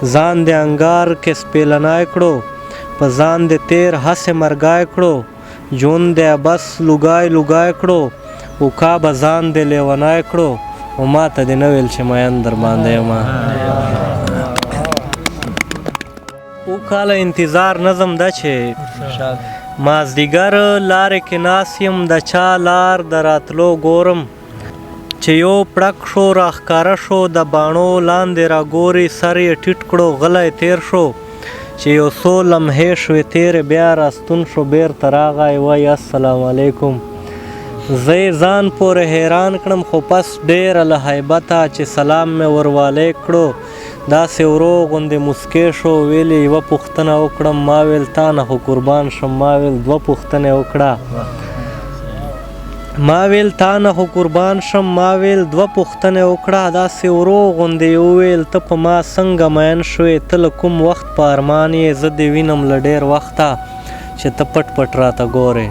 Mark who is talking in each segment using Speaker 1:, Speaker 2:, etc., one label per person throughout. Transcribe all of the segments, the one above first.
Speaker 1: ځان دې انګار کې سپېلنی کړو په ځان دې تېر هسې مرګی کړو ژوند دې بس لوګی لوګی کړو وکا به ځان دې لیونی کړو و ما ته دې نه ویل چې مین در باندې یمه او کاله انتظار نظم ده چې مازدیګر لارې کې ناست یم د چا لار د راتلو ګورم چې یو پړک شو راښکاره شو د باڼو لاندې راګوري سر یې ټیټ کړو غلی تیر شو چې یو څو لمحې شوې تېرې بیا راستون شو بیرته راغی وایي السلام علیکم زه یې ځان پورې حیران کړم خو پس ډېره له هیبته چې سلام مې وروالی کړو داسې ورو غوندې موسکې شو ویل یې یوه پوښتنه وکړم ما ویل تا نه خو قربان شم ما ویل دوه پوښتنې وکړه ما ویل تا نه خو قربان شم ما ویل دوه پوښتنې وکړه داسې ورو غوندې وویل ته په ما څنګه مین شوې ته له کوم وخت په ارمان یې زه دې وینم له ډېر وخته چې ته پټ پټ راته ګورې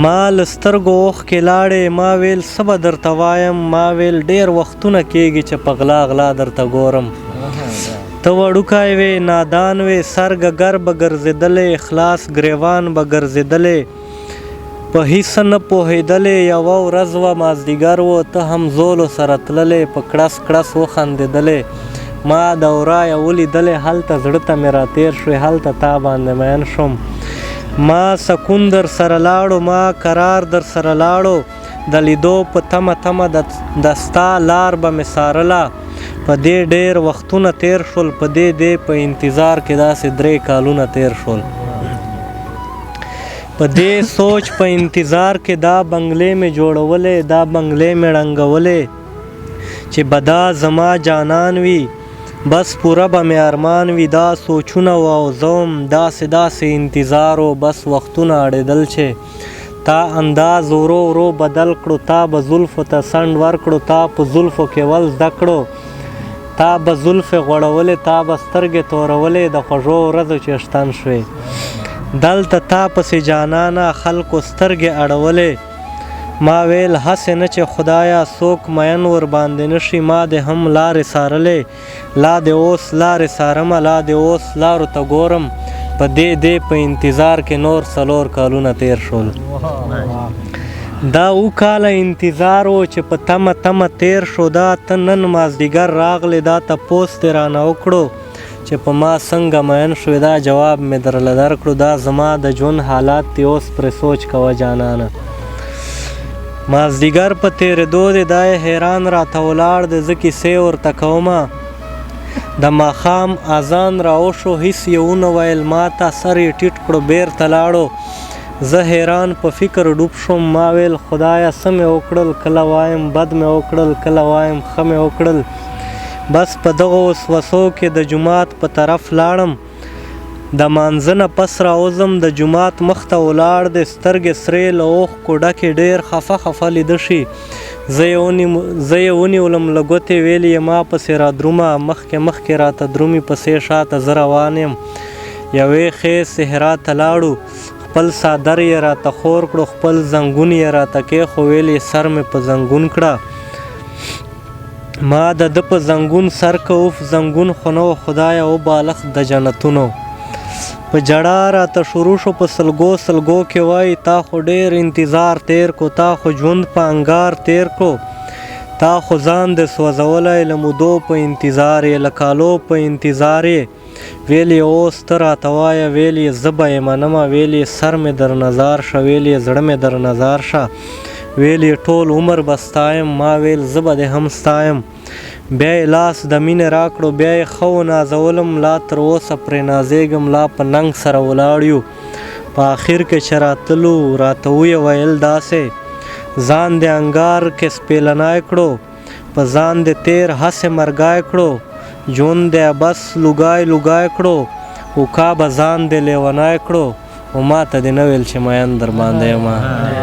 Speaker 1: ما له سترګو اوښکې لاړې ما ویل څه به درته وایم ما ویل ډېر وختونه کېږي چې په غلا غلا درته ګورم ته وړوکی وې نادان وې سر ګګر به ګرځېدلی خلاص ګریوان به ګرځېدلی په هیڅ نه پوهېدلې یوه ورځ وه مازدیګر و ته هم زولو سره تللی په کړس کړس وخندېدلې ما د ورایه ولیدلې هلته زړه ته مې راتېر شوې هلته تا باندې مین شوم ما سکون در سره لاړو ما قرار در سره لاړو د لیدو په تمه تمه د ستا لار به مې څارله په دې ډېر وختونه تیر شول په دې په انتظار کې داسې 3 کالونه تیر شول په دې سوچ په انتظار کې دا بنګلې مې جوړولې دا بنګلې مې ړنګولې چې به دا زما جانان وي بس پوره به مې ارمان وي دا سوچونه و او زوم داسې انتظار و بس وختونه اړېدل چې تا انداز ورو ورو بدل کړو تا به زلفو ته سنډ ورکړو تا په زلفو کې ول زده کړو تا به زلفې غوړولې تا به سترګې تورولې د خوږو ورځو چې شتن شوې دلته تا پسې جانانه خلکو سترګې اړولې ما ویل هسې نه چې خدایه څوک مین ور باندې نشي ما دې هم لارې څارلې لا دې اوس لارې څارمه لا دې اوس لارو ته ګورم په دې په انتظار کې نور 4 کالونه تیر شول دا او کاله انتظار و چې په تمه تیر شو دا ته نن مازدیګر راغلی دا تپوس دې رانه وکړو چې په ما څنګه مین شوې دا جواب مې درله درکړو دا زما د ژوند حالات دی اوس پرې سوچ کوه جانانه مازدیګر په تېرېدو دی دا یې حیران راته ولاړ دی زه کیسې ورته کومه د ماښام اذان راوشو هېڅ یې ونه ویل ما ته سر یې ټیټ کړو بیرته لاړو زه حیران په فکر ډوب شوم ما ویل خدایه څه مې وکړل کله وایم بد مې وکړل کله وایم ښه مې وکړل بس په دغو وسوسو کې د جومات په طرف لاړم د مانځه نه پس راوځم د جومات مخ ته ولاړ دی سترګې سرې له اوښکو ډکې ډېر خفه لیده شي زه یې ونیولم له ګوتې ویل یې ما پسې را درومه مخکې راته درومي پسې شاته زه روان یم یوې ښې صحرا ته لاړو خپل څادر یې راته خور کړو خپل زنګون یې راته کېښو ویل یې سر مې په زنګون کړه ما د ده په زنګون سر که اوف زنګون خو نه و خدایه وبالښت د جنتونو په ژړا راته شروع شو په سلګو کې وایي تا خو ډېر انتظار تیر کو تا خو ژوند په انګار تیر کو تا خو ځان د سوځولی له مودو په انتظار یې له کالو په انتظار یې ویل یې اوس ته راته وایه ویل یې زه به یې منمه ویل یې سر مې در نظار شه ویل یې زړه مې در نظار شه ویل یې ټول عمر به ستایم ما ویل زه به دې هم ستایم بیا یې لاس د مینې راکړو بیا یې ښه ونازولم لا تر اوسه پرې نازېږم لا په ننګ سره ولاړ یو په آخر کې چې راتلو راته ویې ویل داسې ځان دې انګار کې سپېلنی کړو په ځان دې تېر هسې مرګی کړو ژوند دې بس لوګی کړو وکا به ځان دې لیونی کړو و ما ته دې نه ویل چې مین در باندې یمه